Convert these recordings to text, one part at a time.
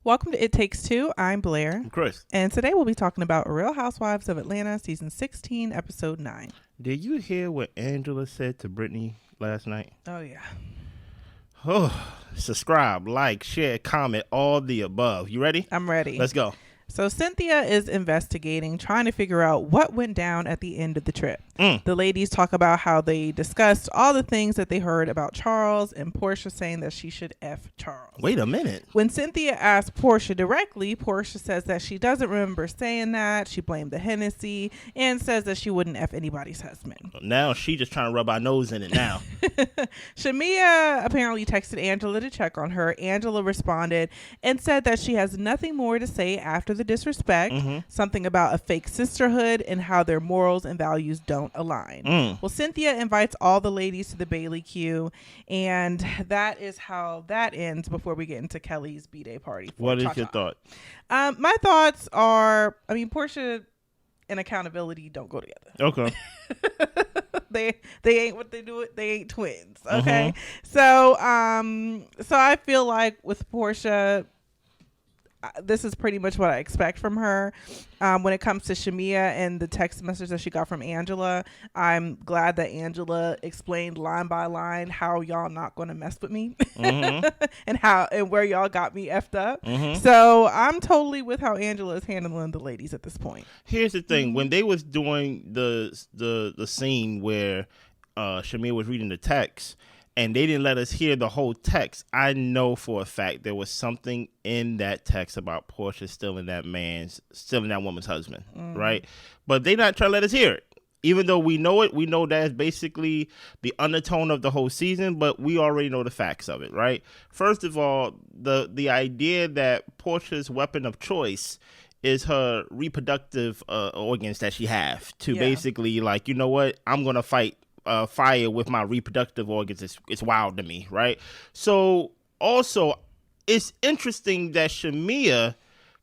Welcome to It Takes Two. I'm Blair. I'm Chris. And today we'll be talking about Real Housewives of Atlanta, Season 16, Episode 9. Did you hear what Angela said to Brittany last night? Oh, yeah. Oh, subscribe, like, share, comment, all the above. You ready? I'm ready. Let's go. So Cynthia is investigating, trying to figure out what went down at the end of the trip. The ladies talk about how they discussed all the things that they heard about Charles, and Porsha saying that she should F Charles. Wait a minute. When Cynthia asked Porsha directly, Porsha says that she doesn't remember saying that. She blamed the Hennessy and says that she wouldn't F anybody's husband. Now she just trying to rub our nose in it now. Shamia apparently texted Angela to check on her. Angela responded and said that she has nothing more to say after the disrespect, something about a fake sisterhood and how their morals and values don't align. Well, Cynthia invites all the ladies to the Bailey Q, and that is how that ends before we get into Kelly's B-Day party. What is your thought? My thoughts are, Porsha and accountability don't go together. Okay. They ain't what they do. They ain't twins. Okay. So I feel like with Porsha, this is pretty much what I expect from her. When it comes to Shamia and the text message that she got from Angela, I'm glad that Angela explained line by line how y'all not going to mess with me and where y'all got me effed up. So I'm totally with how Angela is handling the ladies at this point. Here's the thing. When they was doing the scene where Shamia was reading the text, and they didn't let us hear the whole text, I know for a fact there was something in that text about Porsha stealing that woman's husband, right? But they not trying to let us hear it. Even though we know it, we know that's basically the undertone of the whole season, but we already know the facts of it, right? First of all, the idea that Portia's weapon of choice is her reproductive organs that she have to basically, like, you know what, I'm going to fight fire with my reproductive organs. It's wild to me, right? So also, it's interesting that Shamia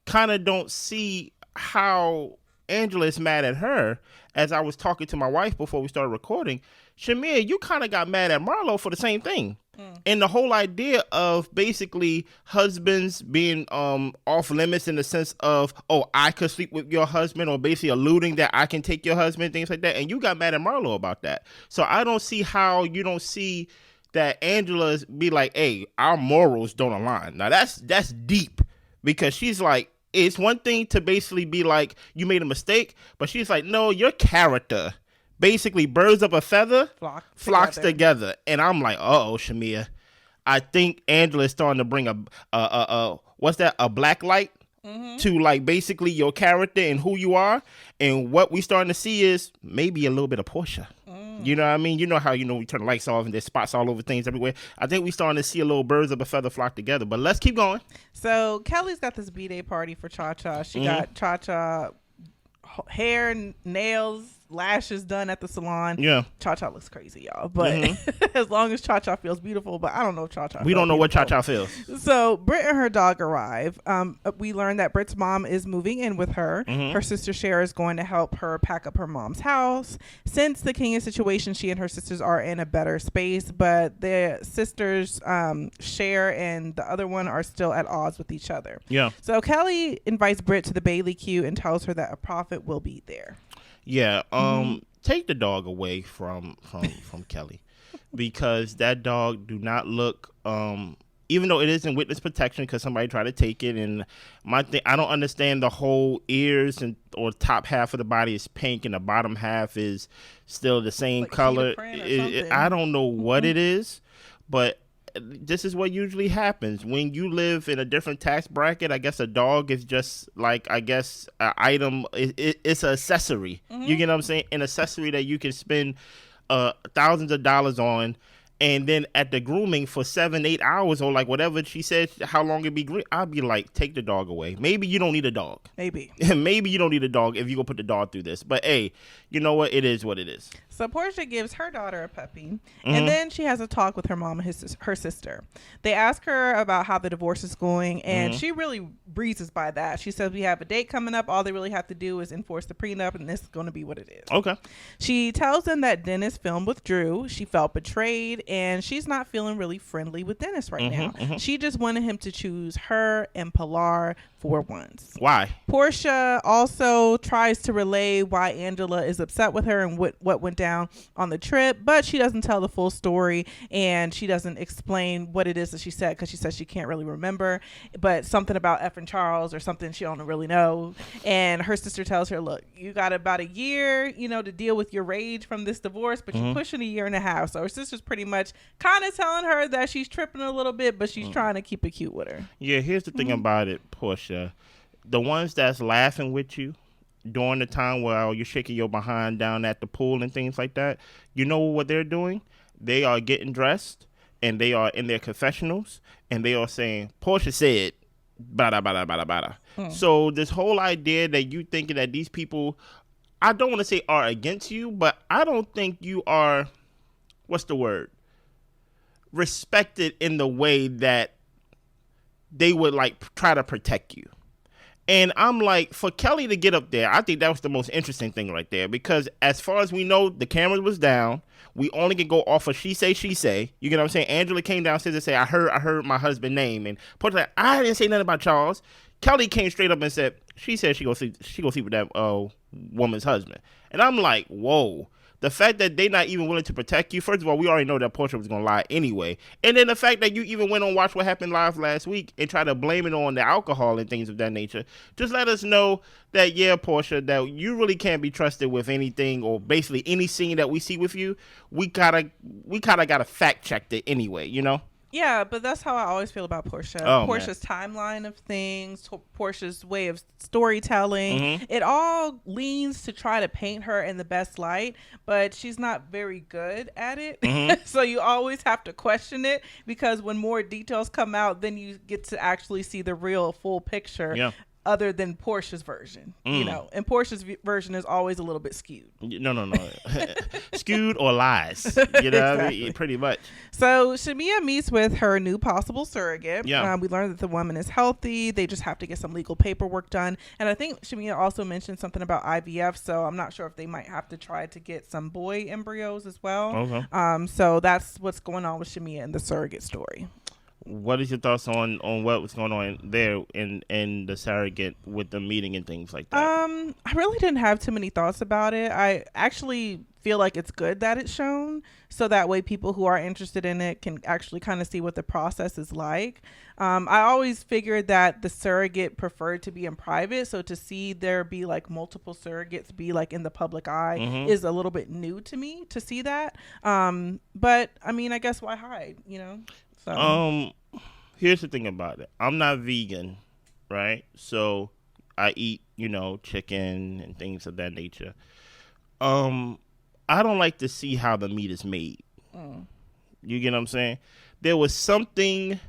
kind of don't see how Angela is mad at her. As I was talking to my wife before we started recording, Shamia, you kind of got mad at Marlo for the same thing. And the whole idea of basically husbands being off limits in the sense of, oh, I could sleep with your husband, or basically alluding that I can take your husband, things like that. And you got mad at Marlo about that. So I don't see how you don't see that Angela's be like, hey, our morals don't align. Now that's deep, because she's like, it's one thing to basically be like, you made a mistake, but she's like, no, your character, basically birds of a feather flocks together. And I'm like, uh-oh, Shamia, I think Angela is starting to bring a black light to, like, basically your character and who you are. And what we starting to see is maybe a little bit of Porsha. You know what I mean? You know how, we turn the lights off and there's spots all over things everywhere. I think we starting to see a little birds of a feather flock together. But let's keep going. So Kelly's got this B-Day party for Cha-Cha. She got Cha-Cha hair, nails, lashes done at the salon. Yeah. Cha-Cha looks crazy, y'all. But as long as Cha-Cha feels beautiful, but I don't know if Cha-Cha We don't know what Cha-Cha feels. So Brit and her dog arrive. We learned that Brit's mom is moving in with her. Her sister Cher is going to help her pack up her mom's house. Since the Kenya situation, she and her sisters are in a better space, but the sisters, Cher and the other one, are still at odds with each other. Yeah. So Kelly invites Brit to the Bailey Q and tells her that a prophet will be there. Yeah, take the dog away from Kelly, because that dog do not look, even though it is in witness protection because somebody tried to take it, and I don't understand the whole ears or top half of the body is pink and the bottom half is still the same color. I don't know what it is, but this is what usually happens when you live in a different tax bracket. I guess a dog is just like, I guess, an item. It's an accessory. You get what I'm saying? An accessory that you can spend thousands of dollars on, and then at the grooming for 7-8 hours, or like whatever she said, how long it'd be green. I'd be like, take the dog away. Maybe you don't need a dog. Maybe you don't need a dog if you go put the dog through this. But hey, you know what? It is what it is. So Porsha gives her daughter a puppy, and then she has a talk with her mom and her sister. They ask her about how the divorce is going, and she really breezes by that. She says, we have a date coming up. All they really have to do is enforce the prenup, and this is going to be what it is. Okay. She tells them that Dennis filmed with Drew. She felt betrayed, and she's not feeling really friendly with Dennis right now. She just wanted him to choose her and Pilar for once. Why? Porsha also tries to relay why Angela is upset with her and what went down on the trip, but she doesn't tell the full story, and she doesn't explain what it is that she said, because she says she can't really remember, but something about effing Charles or something she don't really know. And her sister tells her, look, you got about a year, to deal with your rage from this divorce, but you're pushing a year and a half. So her sister's pretty much kind of telling her that she's tripping a little bit, but she's trying to keep it cute with her. Yeah, here's the thing about it, Porsha. The ones that's laughing with you during the time while you're shaking your behind down at the pool and things like that, you know what they're doing? They are getting dressed, and they are in their confessionals, and they are saying, Porsha said, bada, bada, bada, bada. So this whole idea that you thinking that these people, I don't want to say are against you, but I don't think you are, what's the word? Respected in the way that they would try to protect you. And I'm like, for Kelly to get up there, I think that was the most interesting thing right there, because as far as we know, the camera was down. We only can go off of she say. You get what I'm saying? Angela came downstairs and said, I heard my husband's name, and Portia like, I didn't say nothing about Charles. Kelly came straight up and said, she said she gonna sleep with that woman's husband. And I'm like, whoa. The fact that they not even willing to protect you, first of all, we already know that Porsha was going to lie anyway. And then the fact that you even went on Watch What Happened Live last week and tried to blame it on the alcohol and things of that nature, just let us know that, yeah, Porsha, that you really can't be trusted with anything, or basically any scene that we see with you. We kind of got to fact check it anyway, Yeah, but that's how I always feel about Porsha. Portia's timeline of things, Portia's way of storytelling, it all leans to try to paint her in the best light, but she's not very good at it. So you always have to question it, because when more details come out, then you get to actually see the real full picture. Yeah. Other than Portia's version, and Portia's version is always a little bit skewed. No. Skewed or lies, exactly. Pretty much. So Shamia meets with her new possible surrogate. Yeah. We learned that the woman is healthy. They just have to get some legal paperwork done. And I think Shamia also mentioned something about IVF, so I'm not sure if they might have to try to get some boy embryos as well. Okay. So that's what's going on with Shamia in the surrogate story. What is your thoughts on what was going on there in the surrogate with the meeting and things like that? I really didn't have too many thoughts about it. I actually feel like it's good that it's shown, so that way people who are interested in it can actually kind of see what the process is like. I always figured that the surrogate preferred to be in private, so to see there be multiple surrogates be in the public eye is a little bit new to me to see that. But I mean, I guess why hide, So. Here's the thing about it. I'm not vegan, right? So I eat, chicken and things of that nature. I don't like to see how the meat is made. You get what I'm saying? There was something,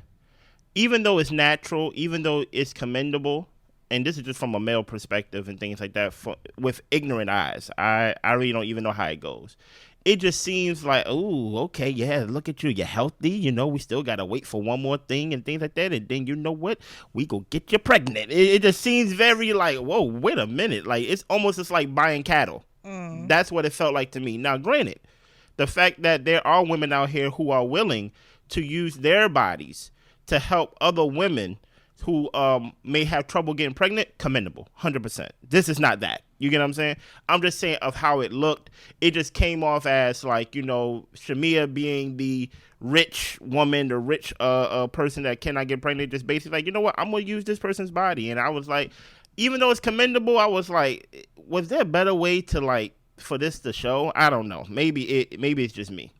even though it's natural, even though it's commendable, and this is just from a male perspective and things like that, with ignorant eyes, I really don't even know how it goes. It just seems like, oh, okay, yeah, look at you. You're healthy. We still got to wait for one more thing and things like that. And then, you know what? We go get you pregnant. It just seems very whoa, wait a minute. It's almost just like buying cattle. That's what it felt like to me. Now, granted, the fact that there are women out here who are willing to use their bodies to help other women who may have trouble getting pregnant, commendable, 100%. This is not that. You get what I'm saying? I'm just saying of how it looked. It just came off as Shamia being the rich woman, the rich person that cannot get pregnant, just basically you know what? I'm going to use this person's body. And I was like, even though it's commendable, I was like, was there a better way to for this to show? I don't know. Maybe it's just me.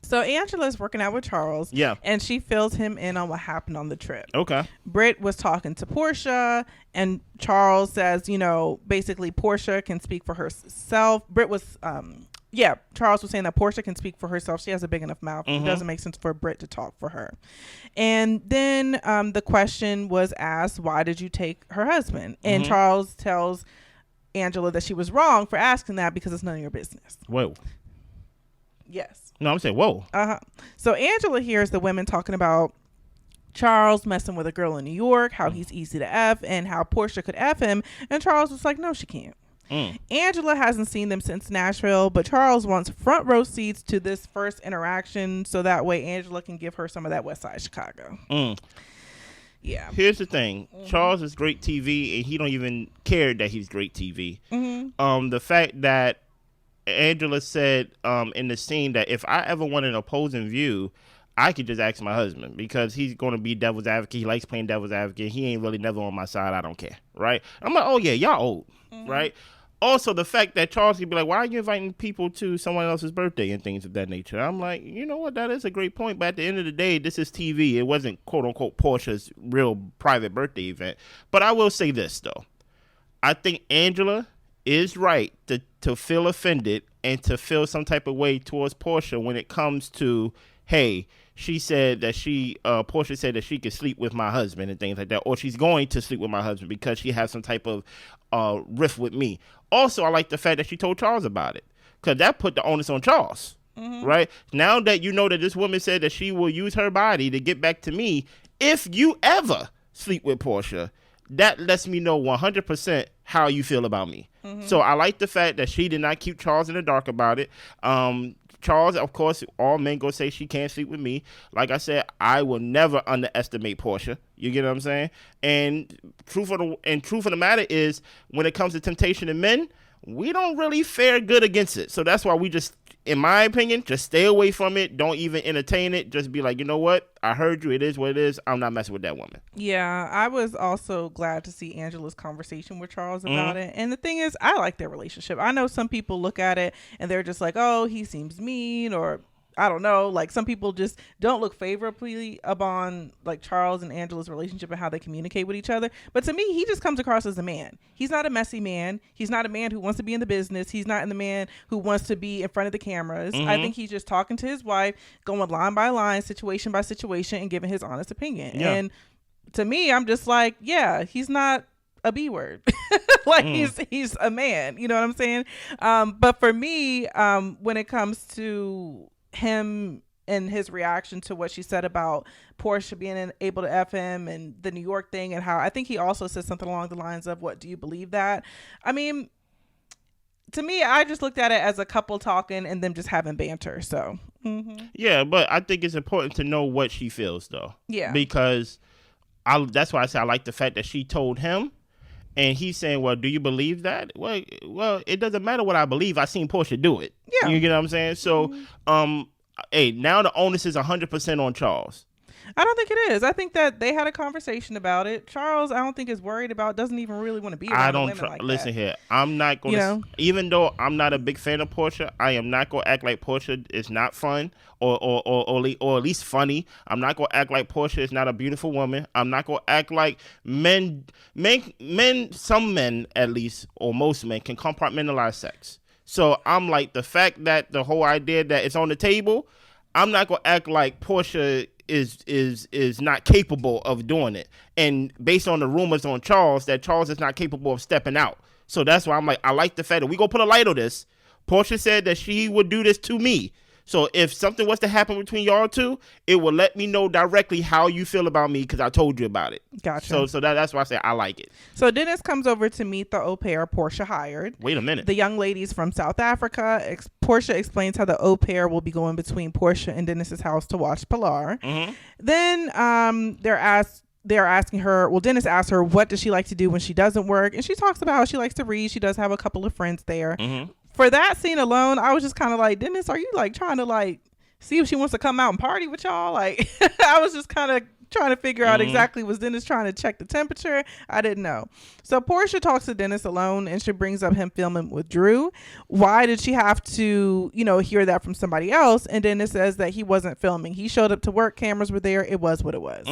So Angela's working out with Charles. Yeah. And she fills him in on what happened on the trip. Okay. Brit was talking to Porsha, and Charles says, basically Porsha can speak for herself. Brit was, Charles was saying that Porsha can speak for herself. She has a big enough mouth. It doesn't make sense for Brit to talk for her. And then the question was asked, why did you take her husband? And Charles tells Angela that she was wrong for asking that because it's none of your business. Whoa. Yes. No, I'm saying whoa. So Angela hears the women talking about Charles messing with a girl in New York, how he's easy to F, and how Porsha could F him. And Charles was like, no, she can't. Angela hasn't seen them since Nashville, but Charles wants front row seats to this first interaction so that way Angela can give her some of that West Side Chicago. Yeah. Here's the thing. Charles is great TV, and he don't even care that he's great TV. The fact that Angela said in the scene that if I ever want an opposing view, I could just ask my husband because he's going to be devil's advocate. He likes playing devil's advocate. He ain't really never on my side. I don't care. Right? I'm like, oh, yeah, y'all old. Right? Also, the fact that Charles would be like, why are you inviting people to someone else's birthday and things of that nature? I'm like, you know what? That is a great point. But at the end of the day, this is TV. It wasn't, quote unquote, Portia's real private birthday event. But I will say this, though. I think Angela is right to feel offended and to feel some type of way towards Porsha when it comes to, hey, she said that Porsha said that she could sleep with my husband and things like that, or she's going to sleep with my husband because she has some type of rift with me. Also, I like the fact that she told Charles about it because that put the onus on Charles, right? Now that you know that this woman said that she will use her body to get back to me, if you ever sleep with Porsha, that lets me know 100% how you feel about me. So I like the fact that she did not keep Charles in the dark about it. Charles, of course, all men go say she can't sleep with me. Like I said, I will never underestimate Porsha. You get what I'm saying? And truth of the matter is, when it comes to temptation in men, we don't really fare good against it. So that's why we just, in my opinion, just stay away from it. Don't even entertain it. Just be like, you know what? I heard you. It is what it is. I'm not messing with that woman. Yeah, I was also glad to see Angela's conversation with Charles about it. And the thing is, I like their relationship. I know some people look at it and they're just like, oh, he seems mean, or I don't know. Like, some people just don't look favorably upon like Charles and Angela's relationship and how they communicate with each other. But to me, he just comes across as a man. He's not a messy man. He's not a man who wants to be in the business. He's not the man who wants to be in front of the cameras. I think he's just talking to his wife, going line by line, situation by situation, and giving his honest opinion. Yeah. And to me, I'm just like, yeah, he's not a B word. Like, he's a man. You know what I'm saying? But for me, when it comes to him and his reaction to what she said about Porsha being able to F him and the New York thing, and how I think he also said something along the lines of, what, do you believe that? I mean, to me, I just looked at it as a couple talking and them just having banter. So yeah, but I think it's important to know what she feels, though. Yeah, because that's why I say I like the fact that she told him. And he's saying, well, do you believe that? Well, it doesn't matter what I believe. I seen Porsha do it. Yeah. You get what I'm saying? So, hey, now the onus is 100% on Charles. I don't think it is. I think that they had a conversation about it. Charles, I don't think is worried about, doesn't even really want to be around women like that. Listen here. I'm not going to, even though I'm not a big fan of Porsha, I am not going to act like Porsha is not fun or at least funny. I'm not going to act like Porsha is not a beautiful woman. I'm not going to act like some men at least, or most men, can compartmentalize sex. So I'm like, the fact that the whole idea that it's on the table, I'm not going to act like Porsha is not capable of doing it. And based on the rumors on Charles, that Charles is not capable of stepping out. So that's why I'm like, I like the fact that we gonna put a light on this. Porsha said that she would do this to me. So if something was to happen between y'all two, it will let me know directly how you feel about me because I told you about it. Gotcha. So that's why I say I like it. So Dennis comes over to meet the au pair Porsha hired. Wait a minute. The young ladies from South Africa. Porsha explains how the au pair will be going between Porsha and Dennis's house to watch Pilar. Then they're asking her, well, Dennis asks her, what does she like to do when she doesn't work? And she talks about how she likes to read. She does have a couple of friends there. For that scene alone, I was just kind of like, Dennis, are you like trying to like see if she wants to come out and party with y'all? Like, I was just kind of trying to figure out exactly, was Dennis trying to check the temperature? I didn't know. So Porsha talks to Dennis alone, and she brings up him filming with Drew. Why did she have to, hear that from somebody else? And Dennis says that he wasn't filming. He showed up to work. Cameras were there. It was what it was.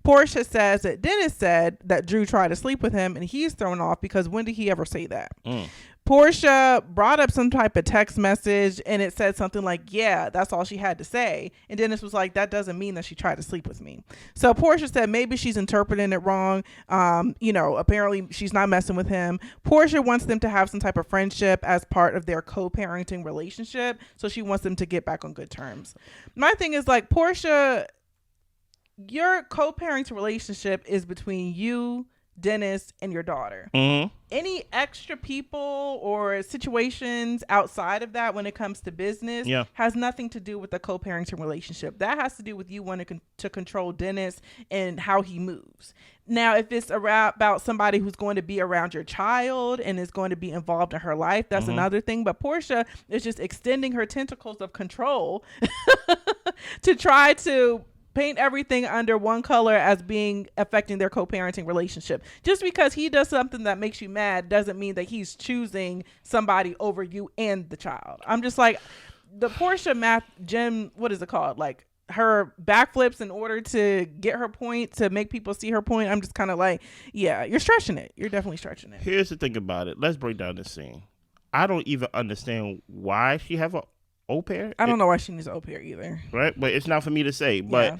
Porsha says that Dennis said that Drew tried to sleep with him and he's thrown off because when did he ever say that? Porsha brought up some type of text message and it said something like, yeah, that's all she had to say. And Dennis was like, that doesn't mean that she tried to sleep with me. So Porsha said maybe she's interpreting it wrong. Apparently she's not messing with him. Porsha wants them to have some type of friendship as part of their co-parenting relationship. So she wants them to get back on good terms. My thing is like, Porsha, your co-parenting relationship is between you, Dennis, and your daughter. Any extra people or situations outside of that when it comes to business has nothing to do with the co-parenting relationship. That has to do with you wanting to control Dennis and how he moves. Now, if it's about somebody who's going to be around your child and is going to be involved in her life, that's another thing. But Porsha is just extending her tentacles of control to try to paint everything under one color as being affecting their co-parenting relationship. Just because he does something that makes you mad doesn't mean that he's choosing somebody over you and the child. I'm just like, the Porsha math gym, what is it called? Like her backflips in order to get her point, to make people see her point. I'm just kind of like, yeah, you're stretching it. You're definitely stretching it. Here's the thing about it. Let's break down this scene. I don't even understand why she have a au pair. I don't know why she needs an au pair either. Right? But it's not for me to say. But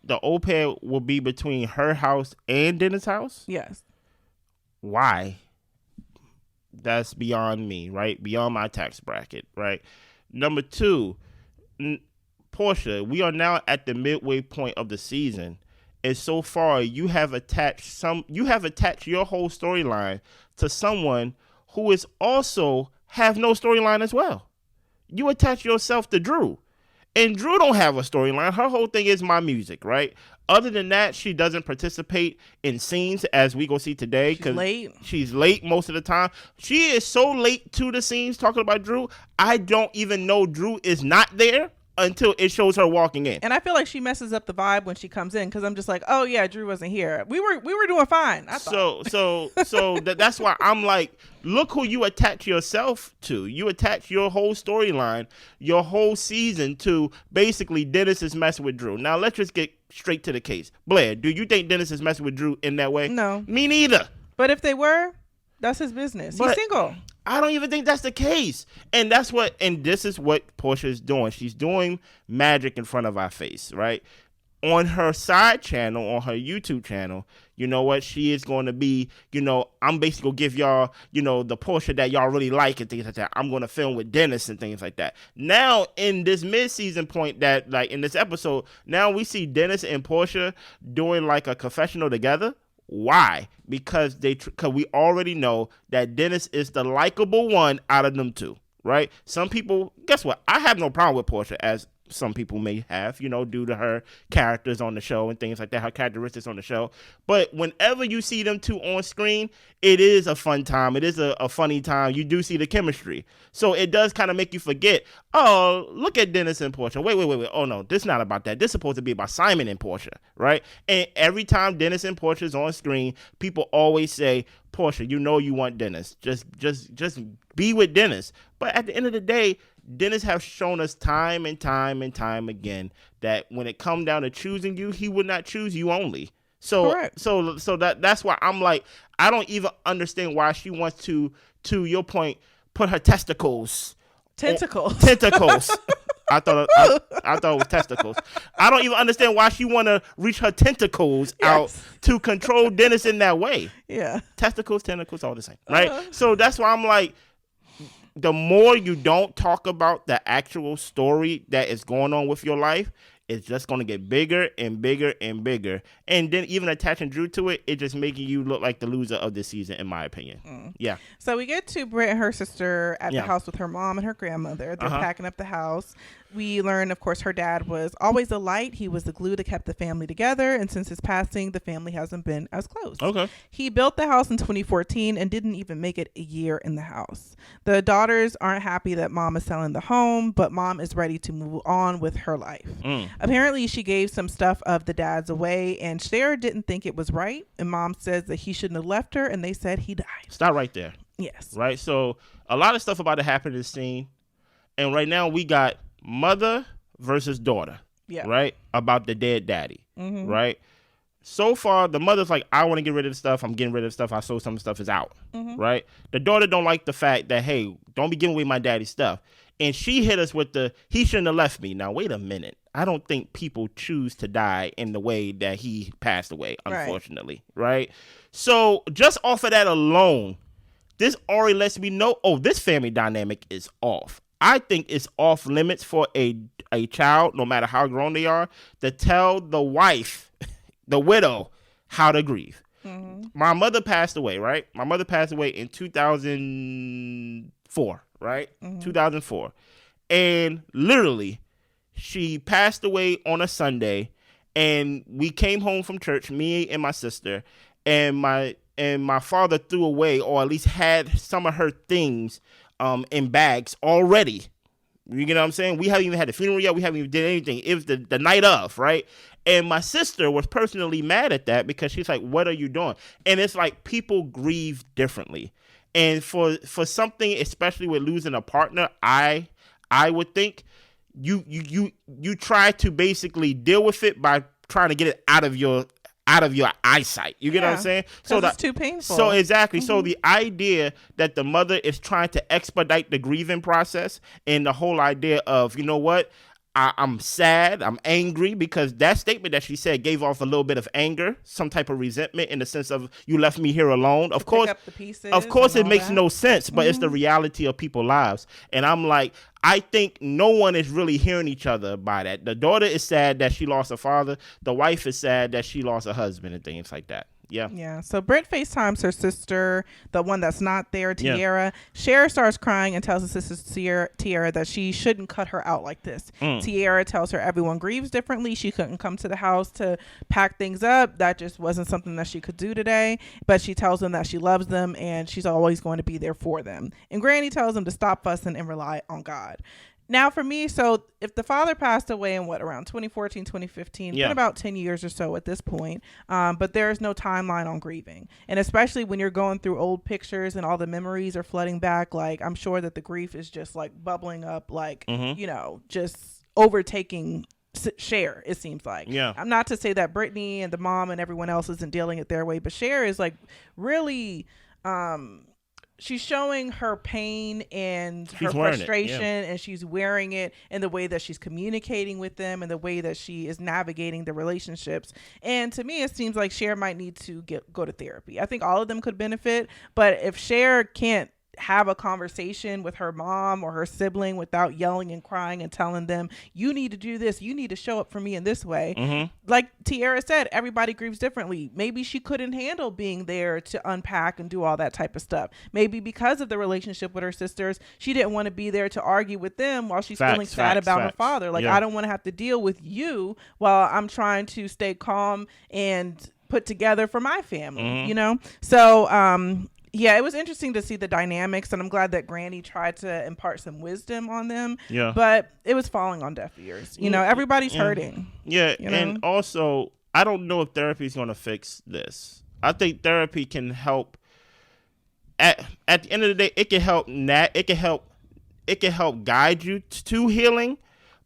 the au pair will be between her house and Dennis' house? Yes. Why? That's beyond me, right? Beyond my tax bracket, right? Number two, Porsha, we are now at the midway point of the season. And so far, you have attached your whole storyline to someone who is also have no storyline as well. You attach yourself to Drew. And Drew don't have a storyline. Her whole thing is my music, right? Other than that, she doesn't participate in scenes as we go see today. She's late most of the time. She is so late to the scenes talking about Drew. I don't even know Drew is not there until it shows her walking in. And I feel like she messes up the vibe when she comes in because I'm just like, oh yeah, Drew wasn't here. We were doing fine. So that's why I'm like, look who you attach yourself to. You attach your whole storyline, your whole season to basically Dennis is messing with Drew. Now let's just get straight to the case. Blair, do you think Dennis is messing with Drew in that way? No. Me neither. But if they were, that's his business. He's single. I don't even think that's the case. And this is what Porsha is doing. She's doing magic in front of our face, right? On her side channel, on her YouTube channel, you know what? She is going to be, I'm basically going to give y'all, the Porsha that y'all really like and things like that. I'm going to film with Dennis and things like that. Now, in this mid-season point that, like, in this episode, now we see Dennis and Porsha doing, like, a confessional together. Why? Because we already know that Dennis is the likable one out of them two, right? Some people, guess what? I have no problem with Porsha, as some people may have, due to her characters on the show and things like that, her characteristics on the show. But whenever you see them two on screen, it is a fun time. It is a funny time. You do see the chemistry. So it does kind of make you forget, oh, look at Dennis and Porsha. Wait. Oh, no, this is not about that. This is supposed to be about Simon and Porsha, right? And every time Dennis and Porsha is on screen, people always say, Porsha, you want Dennis. Just be with Dennis. But at the end of the day, Dennis has shown us time and time and time again that when it comes down to choosing you, he would not choose you only. So correct. So that's why I'm like, I don't even understand why she wants to your point, put her tentacles. I thought it was testicles. I don't even understand why she want to reach her tentacles out to control Dennis in that way. Yeah. Testicles, tentacles, all the same, right? So that's why I'm like, the more you don't talk about the actual story that is going on with your life, it's just going to get bigger and bigger and bigger. And then even attaching Drew to it, it just making you look like the loser of this season, in my opinion. Yeah. So we get to Brit and her sister at the house with her mom and her grandmother. They're packing up the house. We learn, of course, her dad was always a light. He was the glue that kept the family together. And since his passing, the family hasn't been as close. Okay. He built the house in 2014 and didn't even make it a year in the house. The daughters aren't happy that mom is selling the home, but mom is ready to move on with her life. Apparently, she gave some stuff of the dad's away, and Cher didn't think it was right. And mom says that he shouldn't have left her, and they said he died. Stop right there. Yes. Right? So a lot of stuff about to happen in this scene. And right now we got mother versus daughter. Yeah. Right? About the dead daddy. Right? So far, the mother's like, I want to get rid of the stuff. I'm getting rid of the stuff. I saw some stuff is out, right? The daughter don't like the fact that, hey, don't be giving away my daddy's stuff. And she hit us with he shouldn't have left me. Now, wait a minute. I don't think people choose to die in the way that he passed away, unfortunately, right? So just off of that alone, this already lets me know, this family dynamic is off. I think it's off limits for a child, no matter how grown they are, to tell the wife, the widow, how to grieve. My mother passed away, right? My mother passed away in 2004, right? 2004. And literally, she passed away on a Sunday, and we came home from church, me and my sister, and my father threw away, or at least had some of her things in bags already. You get what I'm saying? We haven't even had the funeral yet. We haven't even did anything. It was the night of, right? And my sister was personally mad at that because she's like, what are you doing? And it's like people grieve differently. And for something, especially with losing a partner, I would think you try to basically deal with it by trying to get it out of your eyesight. You get what I'm saying? So it's too painful. So exactly. So the idea that the mother is trying to expedite the grieving process, and the whole idea of, you know what, I'm sad, I'm angry, because that statement that she said gave off a little bit of anger, some type of resentment, in the sense of, you left me here alone. Of course, it makes no sense, but it's the reality of people's lives. And I'm like, I think no one is really hearing each other by that. The daughter is sad that she lost her father. The wife is sad that she lost her husband and things like that. Yeah. Yeah. So Brit FaceTimes her sister, the one that's not there, Tiara. Cher starts crying and tells her sister Tiara that she shouldn't cut her out like this. Tiara tells her everyone grieves differently. She couldn't come to the house to pack things up. That just wasn't something that she could do today. But she tells them that she loves them and she's always going to be there for them. And Granny tells them to stop fussing and rely on God. Now, for me, so if the father passed away in around 2014, 2015, been about 10 years or so at this point, but there's no timeline on grieving. And especially when you're going through old pictures and all the memories are flooding back, like, I'm sure that the grief is just like bubbling up, like, you know, just overtaking Cher, it seems like. I'm not to say that Brittany and the mom and everyone else isn't dealing it their way, but Cher is like really... she's showing her pain and her frustration, and she's wearing it in the way that she's communicating with them and the way that she is navigating the relationships. And to me, it seems like Cher might need to go to therapy. I think all of them could benefit, but if Cher can't have a conversation with her mom or her sibling without yelling and crying and telling them, you need to do this, you need to show up for me in this way. Like Tiara said, everybody grieves differently. Maybe she couldn't handle being there to unpack and do all that type of stuff. Maybe because of the relationship with her sisters, she didn't want to be there to argue with them while she's feeling sad about her father. Like, I don't want to have to deal with you while I'm trying to stay calm and put together for my family, you know? So, yeah, it was interesting to see the dynamics, and I'm glad that Granny tried to impart some wisdom on them. But it was falling on deaf ears. You know, everybody's hurting. You know? And also, I don't know if therapy is going to fix this. I think therapy can help. At the end of the day, it can help. It can help guide you to healing,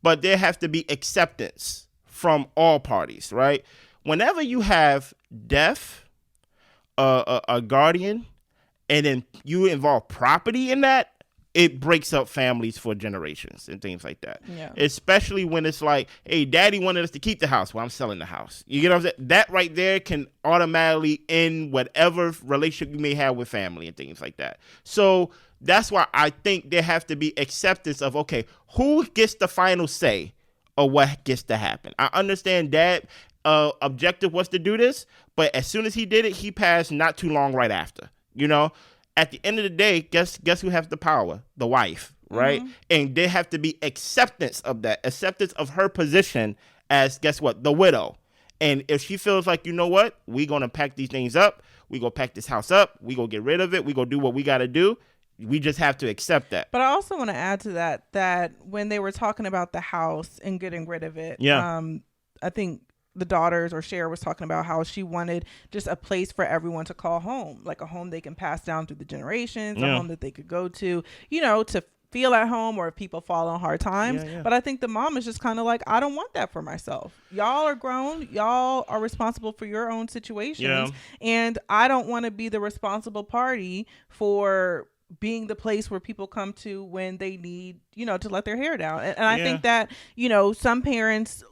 but there has to be acceptance from all parties, right? Whenever you have death, a guardian, and then you involve property in that, it breaks up families for generations and things like that. Especially when it's like, hey, daddy wanted us to keep the house. Well, I'm selling the house. You get what I'm saying? That right there can automatically end whatever relationship you may have with family and things like that. So that's why I think there has to be acceptance of, okay, who gets the final say of what gets to happen? I understand dad objective was to do this, but as soon as he did it, he passed not too long right after. You know, at the end of the day, guess who has the power? The wife, right? And there have to be acceptance of that, acceptance of her position as, guess what, the widow. And if she feels like, you know what, we gonna pack these things up, we gonna pack this house up, we gonna get rid of it, we gonna do what we gotta do, we just have to accept that. But I also want to add to that when they were talking about the house and getting rid of it, I think the daughters or Cher was talking about how she wanted just a place for everyone to call home, like a home they can pass down through the generations, a home that they could go to, you know, to feel at home or if people fall on hard times. Yeah. But I think the mom is just kind of like, I don't want that for myself. Y'all are grown. Y'all are responsible for your own situations. And I don't want to be the responsible party for being the place where people come to when they need, to let their hair down. And I think that, some parents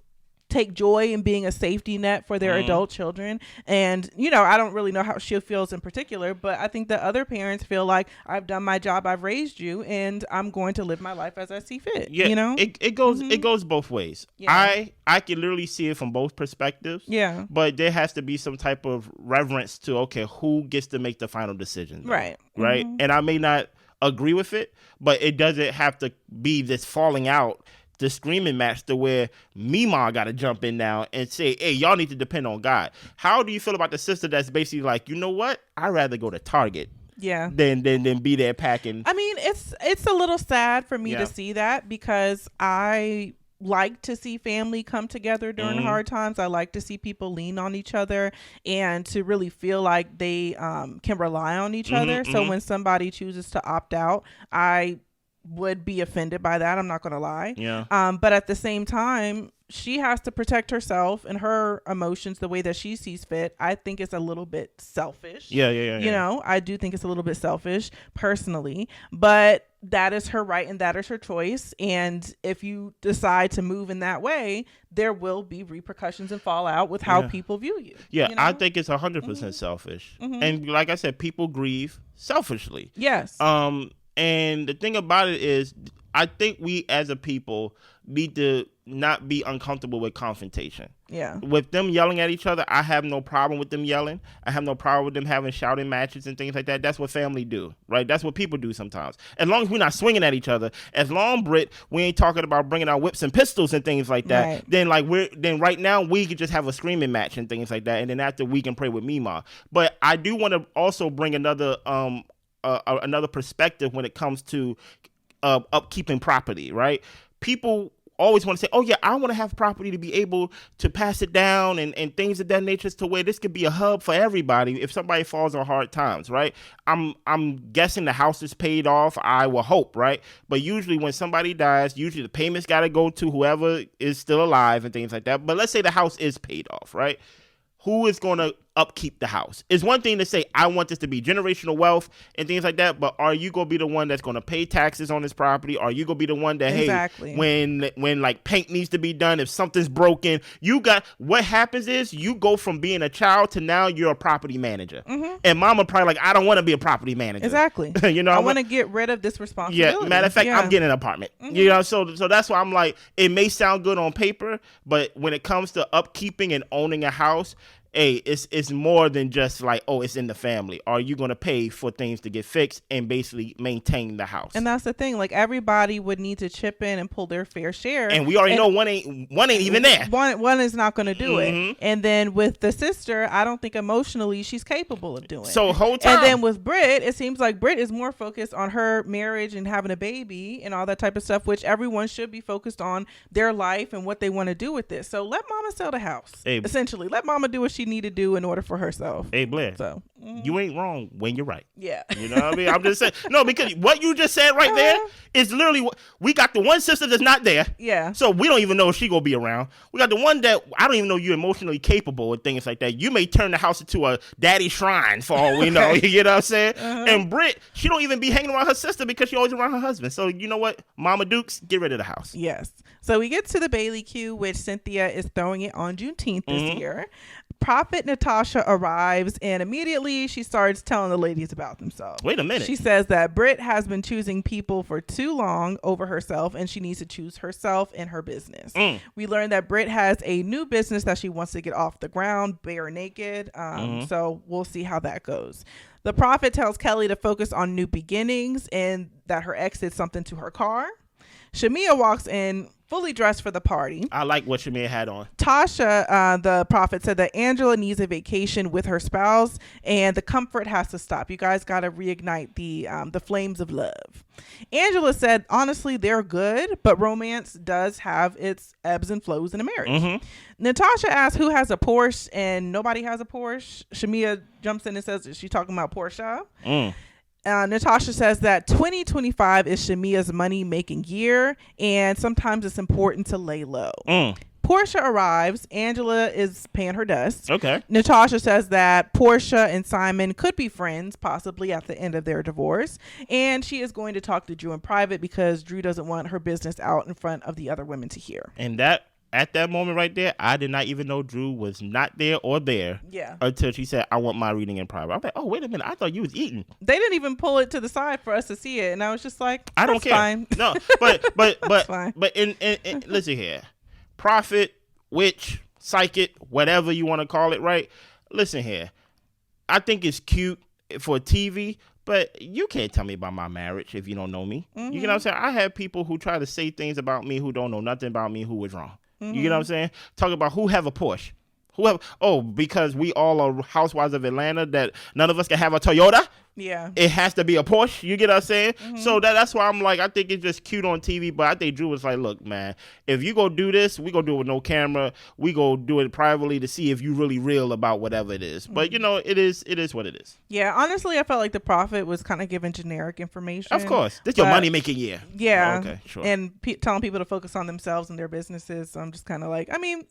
take joy in being a safety net for their adult children. And, I don't really know how she feels in particular, but I think that other parents feel like, I've done my job, I've raised you, and I'm going to live my life as I see fit. Yeah, it goes both ways. Yeah. I can literally see it from both perspectives. Yeah. But there has to be some type of reverence to, okay, who gets to make the final decision? Though, right. Right. And I may not agree with it, but it doesn't have to be this falling out, the screaming match to where Mima got to jump in now and say, hey, y'all need to depend on God. How do you feel about the sister that's basically like, you know what? I'd rather go to Target than be there packing. I mean, it's a little sad for me to see that, because I like to see family come together during hard times. I like to see people lean on each other and to really feel like they can rely on each other. So when somebody chooses to opt out, I would be offended by that. I'm not going to lie. Yeah. But at the same time, she has to protect herself and her emotions the way that she sees fit. I think it's a little bit selfish. Yeah. I do think it's a little bit selfish personally, but that is her right and that is her choice. And if you decide to move in that way, there will be repercussions and fallout with how people view you. Yeah, I think it's 100% selfish. And like I said, people grieve selfishly. Yes. And the thing about it is, I think we as a people need to not be uncomfortable with confrontation. Yeah. With them yelling at each other, I have no problem with them yelling. I have no problem with them having shouting matches and things like that. That's what family do, right? That's what people do sometimes. As long as we're not swinging at each other, as long, Brit, we ain't talking about bringing out whips and pistols and things like that, right. Then right now we could just have a screaming match and things like that, and then after we can pray with Mima. But I do want to also bring another perspective when it comes to upkeeping property, right? People always want to say, oh yeah, I want to have property to be able to pass it down and things of that nature, to where this could be a hub for everybody if somebody falls on hard times, right? I'm guessing the house is paid off, I will hope, right? But usually when somebody dies, usually the payments got to go to whoever is still alive and things like that. But let's say the house is paid off, right? Who is going to upkeep the house? It's one thing to say, I want this to be generational wealth and things like that, but are you going to be the one that's going to pay taxes on this property? Are you going to be the one that, hey, when like paint needs to be done, if something's broken, what happens is you go from being a child to now you're a property manager. And mama probably like, I don't want to be a property manager. Exactly. I want to get rid of this responsibility. Yeah, matter of fact, I'm getting an apartment. So that's why I'm like, it may sound good on paper, but when it comes to upkeeping and owning a house, hey, it's more than just like, oh, it's in the family. Are you going to pay for things to get fixed and basically maintain the house? And that's the thing. Like, everybody would need to chip in and pull their fair share. And we already know one ain't even there. One is not going to do it. And then with the sister, I don't think emotionally she's capable of doing it. So whole time. And then with Brit, it seems like Brit is more focused on her marriage and having a baby and all that type of stuff, which everyone should be focused on their life and what they want to do with this. So let mama sell the house. Essentially, let mama do what she need to do in order for herself. Hey, Blair. So you ain't wrong when you're right. Yeah. You know what I mean? I'm just saying. No, because what you just said right there is literally what we got. The one sister that's not there. Yeah. So we don't even know if she gonna be around. We got the one that I don't even know you're emotionally capable of things like that. You may turn the house into a daddy shrine for all we know. You know what I'm saying? And Brit, she don't even be hanging around her sister because she always around her husband. So you know what? Mama Dukes, get rid of the house. Yes. So we get to the Bailey Q, which Cynthia is throwing it on Juneteenth this year. Prophet Natasha arrives and immediately she starts telling the ladies about themselves. Wait a minute. She says that Brit has been choosing people for too long over herself and she needs to choose herself and her business. We learned that Brit has a new business that she wants to get off the ground, bare naked. So we'll see how that goes. The prophet tells Kelli to focus on new beginnings and that her ex did something to her car. Shamia walks in fully dressed for the party. I like what Shamia had on. Tasha, the prophet, said that Angela needs a vacation with her spouse and the comfort has to stop. You guys got to reignite the flames of love. Angela said, honestly, they're good, but romance does have its ebbs and flows in a marriage. Natasha asked who has a Porsche and nobody has a Porsche. Shamia jumps in and says, is she talking about Porsha? Natasha says that 2025 is Shamia's money making year, and sometimes it's important to lay low. Porsha arrives. Angela is paying her dust. Okay. Natasha says that Porsha and Simon could be friends, possibly at the end of their divorce. And she is going to talk to Drew in private because Drew doesn't want her business out in front of the other women to hear. And that, at that moment right there, I did not even know Drew was not there or there. Yeah. Until she said, I want my reading in private. I'm like, oh, wait a minute. I thought you was eating. They didn't even pull it to the side for us to see it. And I was just like, I don't care. Fine. No, but fine. in listen here. Prophet, witch, psychic, whatever you want to call it, right? Listen here. I think it's cute for TV, but you can't tell me about my marriage if you don't know me. You get what I'm saying? I have people who try to say things about me who don't know nothing about me who was wrong. You get what I'm saying? Talk about who have a Porsche. Because we all are housewives of Atlanta that none of us can have a Toyota. Yeah. It has to be a Porsche. You get what I'm saying? So that's why I'm like, I think it's just cute on TV, but I think Drew was like, look, man, if you go do this, we go do it with no camera. We go do it privately to see if you really real about whatever it is. But, it is what it is. Yeah, honestly, I felt like the prophet was kind of giving generic information. Of course. This is your money-making year. Yeah. Oh, okay, sure. And telling people to focus on themselves and their businesses. So I'm just kind of like, I mean,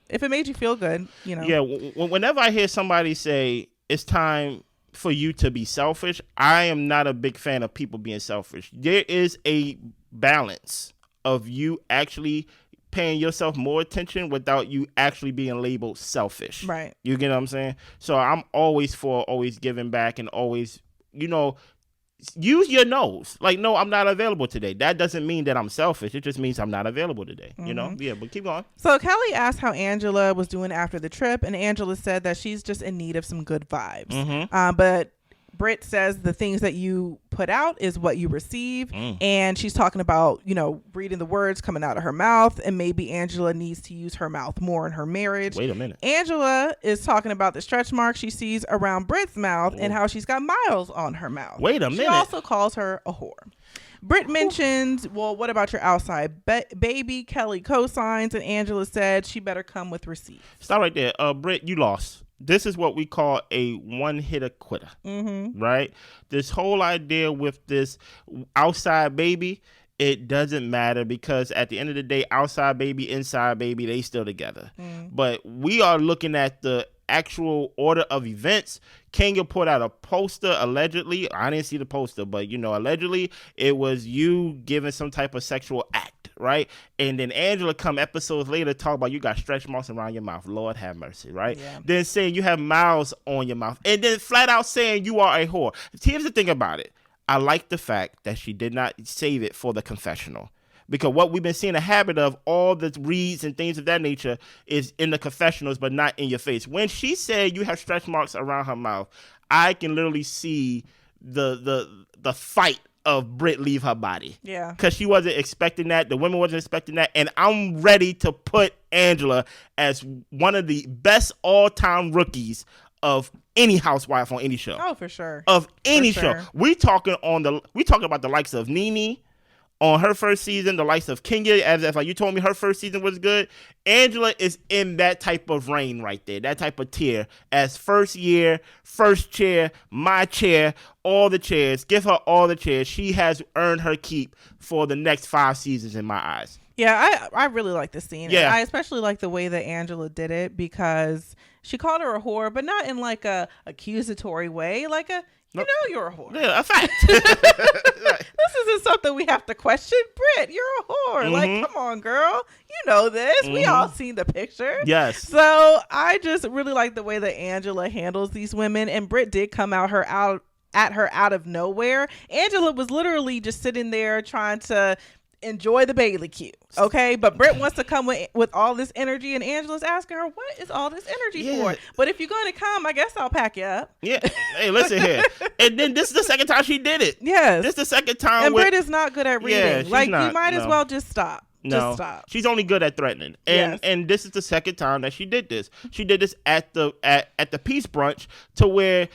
if it made you feel good, Yeah, whenever I hear somebody say it's time for you to be selfish, I am not a big fan of people being selfish. There is a balance of you actually paying yourself more attention without you actually being labeled selfish. Right. You get what I'm saying? So I'm always for always giving back and always, use your nose. Like, no, I'm not available today. That doesn't mean that I'm selfish. It just means I'm not available today. Yeah, but keep going. So Kelly asked how Angela was doing after the trip, and Angela said that she's just in need of some good vibes. But Brit says the things that you put out is what you receive. And she's talking about, reading the words coming out of her mouth, and maybe Angela needs to use her mouth more in her marriage. Wait a minute. Angela is talking about the stretch marks she sees around Brit's mouth and how she's got miles on her mouth. Wait a minute. She also calls her a whore. Brit mentioned, well, what about your outside baby? Kelly co-signs, and Angela said she better come with receipts. Stop right there. Brit, you lost. This is what we call a one-hitter quitter, right? This whole idea with this outside baby, it doesn't matter because at the end of the day, outside baby, inside baby, they still together. But we are looking at the actual order of events. Kenya put out a poster, allegedly. I didn't see the poster, but, allegedly it was you giving some type of sexual act. Right, and then Angela come episodes later talk about you got stretch marks around your mouth. Lord have mercy, right? Yeah. Then saying you have miles on your mouth, and then flat out saying you are a whore. Here's the thing about it. I like the fact that she did not save it for the confessional, because what we've been seeing a habit of, all the reads and things of that nature, is in the confessionals, but not in your face. When she said you have stretch marks around her mouth, I can literally see the fight of Brit leave her body. Yeah. Because she wasn't expecting that. The women wasn't expecting that. And I'm ready to put Angela as one of the best all-time rookies of any housewife on any show. Oh, for sure. Of any show. We talking about the likes of Nene on her first season, the likes of Kenya, as if you told me her first season was good. Angela is in that type of reign right there, that type of tier, as first year, first chair, my chair, all the chairs. Give her all the chairs. She has earned her keep for the next 5 seasons in my eyes. Yeah, I really like this scene. Yeah. I especially like the way that Angela did it, because she called her a whore, but not in like a accusatory way, like a, you're a whore. Yeah, a fact. This isn't something we have to question. Brit, you're a whore. Like, come on, girl. You know this. We all seen the picture. Yes. So I just really like the way that Angela handles these women. And Brit did come at her out of nowhere. Angela was literally just sitting there trying to enjoy the Bailey cue, okay? But Brit wants to come with all this energy, and Angela's asking her, what is all this energy for? But if you're going to come, I guess I'll pack you up. Yeah. Hey, listen here. And then this is the second time she did it. Yes. This is the second time. And Brit is not good at reading. Yeah, like, you might as well just stop. No, just stop. She's only good at threatening, and this is the second time that she did this. She did this at the peace brunch, to where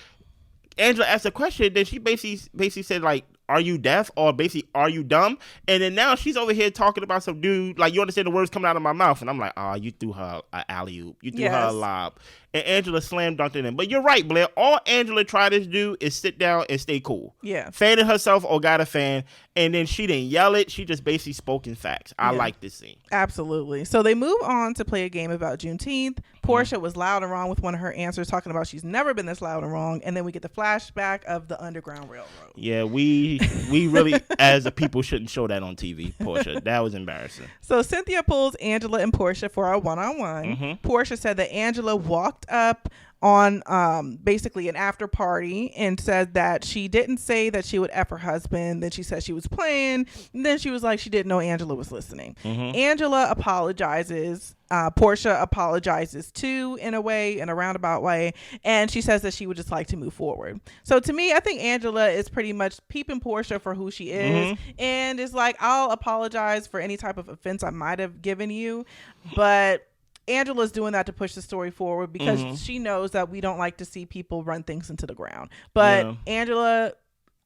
Angela asked a question, then she basically said, like, are you deaf? Or basically, are you dumb? And then now she's over here talking about some dude, like, you understand the words coming out of my mouth. And I'm like, you threw her an alley-oop. You threw her a lob. And Angela slam dunked it in. But you're right, Blair. All Angela tried to do is sit down and stay cool. Yeah. Fanning herself or got a fan. And then she didn't yell it. She just basically spoke in facts. I like this scene. Absolutely. So they move on to play a game about Juneteenth. Porsha was loud and wrong with one of her answers, talking about she's never been this loud and wrong. And then we get the flashback of the Underground Railroad. Yeah, we really, as a people, shouldn't show that on TV, Porsha. That was embarrassing. So Cynthia pulls Angela and Porsha for a one-on-one. Porsha said that Angela walked up on basically an after party and said that she didn't say that she would F her husband. Then she said she was playing. And then she was like, she didn't know Angela was listening. Angela apologizes. Porsha apologizes too, in a roundabout way. And she says that she would just like to move forward. So to me, I think Angela is pretty much peeping Porsha for who she is. And is like, I'll apologize for any type of offense I might have given you. But Angela's doing that to push the story forward because she knows that we don't like to see people run things into the ground. But Angela,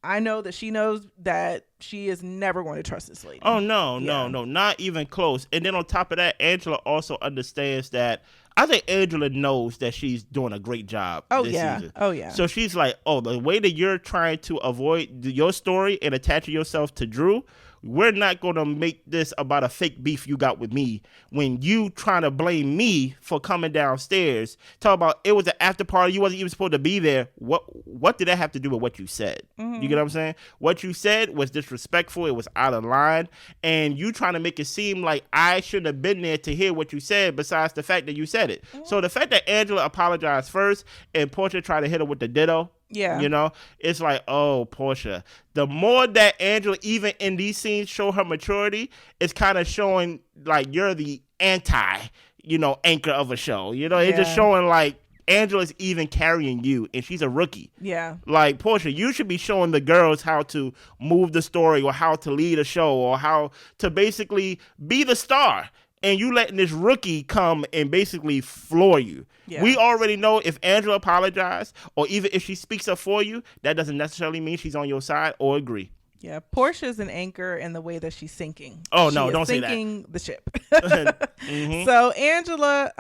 I know that she knows that she is never going to trust this lady. Oh, no, not even close. And then on top of that, Angela also understands that I think Angela knows that she's doing a great job this season. Oh, yeah. So she's like, the way that you're trying to avoid your story and attaching yourself to Drew, we're not going to make this about a fake beef you got with me when you trying to blame me for coming downstairs. Talk about it was an after party. You wasn't even supposed to be there. What did that have to do with what you said? You get what I'm saying? What you said was disrespectful. It was out of line. And you trying to make it seem like I shouldn't have been there to hear what you said besides the fact that you said it. So the fact that Angela apologized first and Porsha tried to hit her with the ditto, it's like, Porsha. The more that Angela, even in these scenes, show her maturity, it's kind of showing like you're the anti, anchor of a show. It's just showing like Angela's even carrying you, and she's a rookie. Yeah. Like, Porsha, you should be showing the girls how to move the story or how to lead a show or how to basically be the star. And you letting this rookie come and basically floor you. Yeah. We already know if Angela apologized or even if she speaks up for you, that doesn't necessarily mean she's on your side or agree. Yeah, Portia's an anchor in the way that she's sinking. Oh, no, don't say that. Sinking the ship. So Angela,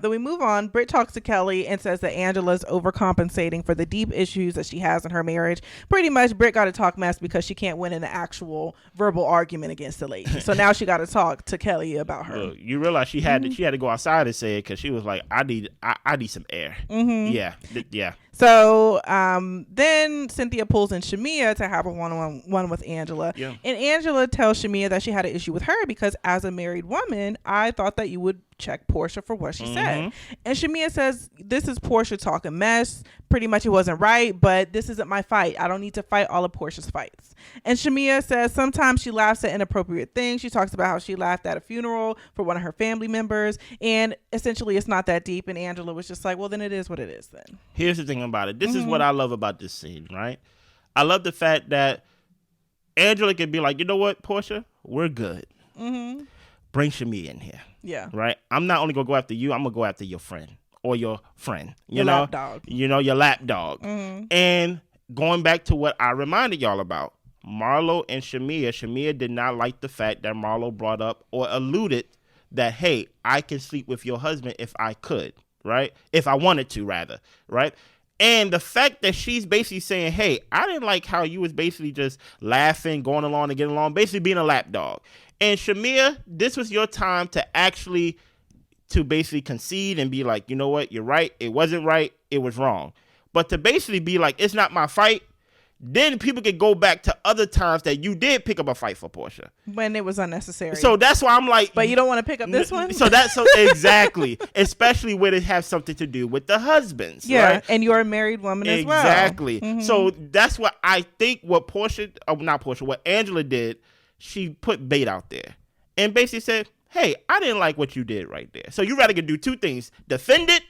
then we move on. Brit talks to Kelly and says that Angela's overcompensating for the deep issues that she has in her marriage. Pretty much, Brit got to talk mess because she can't win an actual verbal argument against the lady. So now she got to talk to Kelly about her. Look, you realize she had to go outside and say it because she was like, I need some air. Yeah. So then Cynthia pulls in Shamia to have a one-on-one with Angela. Yeah. And Angela tells Shamia that she had an issue with her because as a married woman, I thought that you would check Porsha for what she said. And Shamia says, this is Porsha talking mess. Pretty much it wasn't right, but this isn't my fight. I don't need to fight all of Porsha's fights. And Shamia says sometimes she laughs at inappropriate things. She talks about how she laughed at a funeral for one of her family members. And essentially it's not that deep. And Angela was just like, well, then it is what it is then. Here's the thing about it. This is what I love about this scene, right? I love the fact that Angela can be like, you know what, Porsha? We're good. Bring Shamia in here. Yeah. Right? I'm not only going to go after you, I'm going to go after your friend or your friend. Your lap dog. Your lap dog. And going back to what I reminded y'all about, Marlo and Shamia did not like the fact that Marlo brought up or alluded that, hey, I can sleep with your husband if I could, right? If I wanted to, rather, right? And the fact that she's basically saying, hey, I didn't like how you was basically just laughing, going along and getting along, basically being a lap dog. And Shamia, this was your time to basically concede and be like, you know what, you're right. It wasn't right. It was wrong. But to basically be like, it's not my fight, then people could go back to other times that you did pick up a fight for Porsha. When it was unnecessary. So that's why I'm like. But you don't want to pick up this one? So exactly. Especially when it has something to do with the husbands. Yeah. Right? And you're a married woman as well. Exactly. So that's what I think what what Angela did, she put bait out there. And basically said, hey, I didn't like what you did right there. So you rather could do two things. Defend it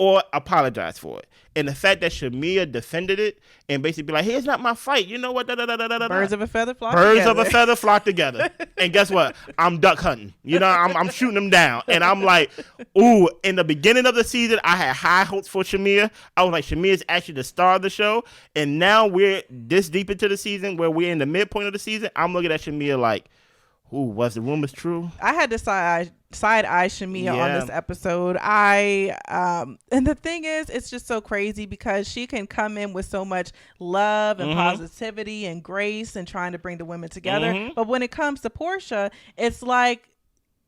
or apologize for it. And the fact that Shamia defended it and basically be like, hey, it's not my fight. You know what? Birds of a feather flock Birds together. of a feather flock together. And guess what? I'm duck hunting. You know, I'm shooting them down. And I'm like, ooh, in the beginning of the season, I had high hopes for Shamia. I was like, Shamia is actually the star of the show. And now we're this deep into the season where we're in the midpoint of the season. I'm looking at Shamia like, ooh, was the rumors true? I had to side eye Shamia on this episode. And the thing is, it's just so crazy because she can come in with so much love and positivity and grace and trying to bring the women together. But when it comes to Porsha, it's like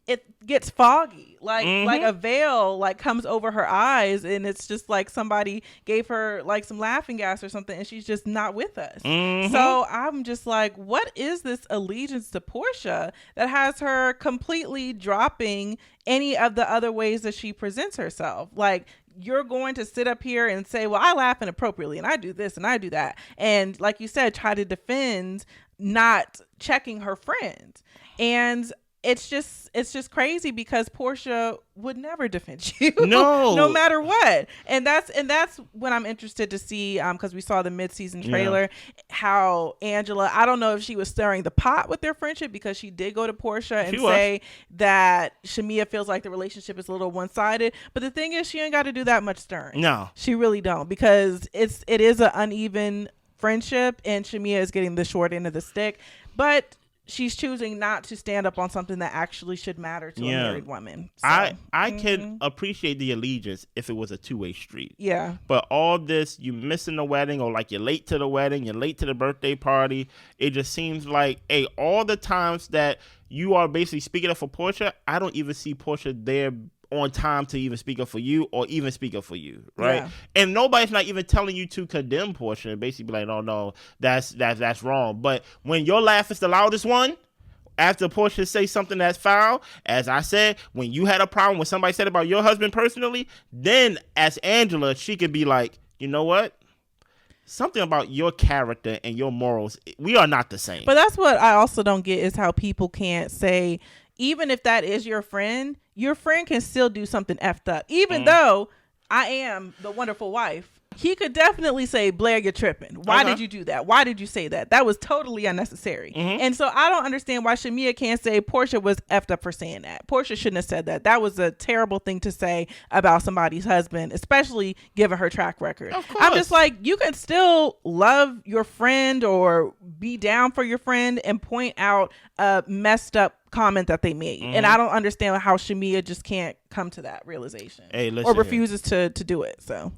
it gets foggy, like a veil like comes over her eyes, and it's just like somebody gave her like some laughing gas or something, and she's just not with us. So I'm just like, what is this allegiance to Porsha that has her completely dropping any of the other ways that she presents herself? Like, you're going to sit up here and say, well, I laugh inappropriately and I do this and I do that, and like you said, try to defend not checking her friends. And it's just crazy because Porsha would never defend you, no matter what. And that's when I'm interested to see, because we saw the mid-season trailer, how Angela, I don't know if she was stirring the pot with their friendship, because she did go to Porsha and say that Shamia feels like the relationship is a little one-sided. But the thing is, she ain't got to do that much stirring. No, she really don't, because it is an uneven friendship, and Shamia is getting the short end of the stick. But she's choosing not to stand up on something that actually should matter to a married woman. So, I can appreciate the allegiance if it was a two-way street. Yeah. But all this, you missing the wedding, or like you're late to the wedding, you're late to the birthday party. It just seems like, hey, all the times that you are basically speaking up for Porsha, I don't even see Porsha there on time to even speak up for you or even speak up for you, right? Yeah. And nobody's not even telling you to condemn Porsha and basically be like, no, that's wrong. But when your laugh is the loudest one, after Porsha say something that's foul, as I said, when you had a problem with somebody said about your husband personally, then as Angela, she could be like, you know what? Something about your character and your morals, we are not the same. But that's what I also don't get, is how people can't say, even if that is your friend can still do something effed up. Even though I am the wonderful wife, he could definitely say, Blair, you're tripping. Why did you do that? Why did you say that? That was totally unnecessary. And so I don't understand why Shamia can't say Porsha was effed up for saying that. Porsha shouldn't have said that. That was a terrible thing to say about somebody's husband, especially given her track record. I'm just like, you can still love your friend or be down for your friend and point out a messed up comment that they made. And I don't understand how Shamia just can't come to that realization, or refuses to do it. So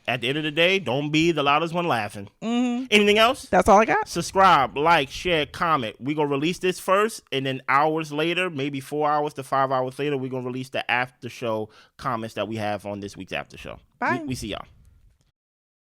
at the end of the day, don't be the loudest one laughing. Anything else? That's all I got. Subscribe, like, share, comment. We're going to release this first, and then hours later, maybe 4 hours to 5 hours later, we're going to release the after show comments that we have on this week's after show. Bye. We see y'all.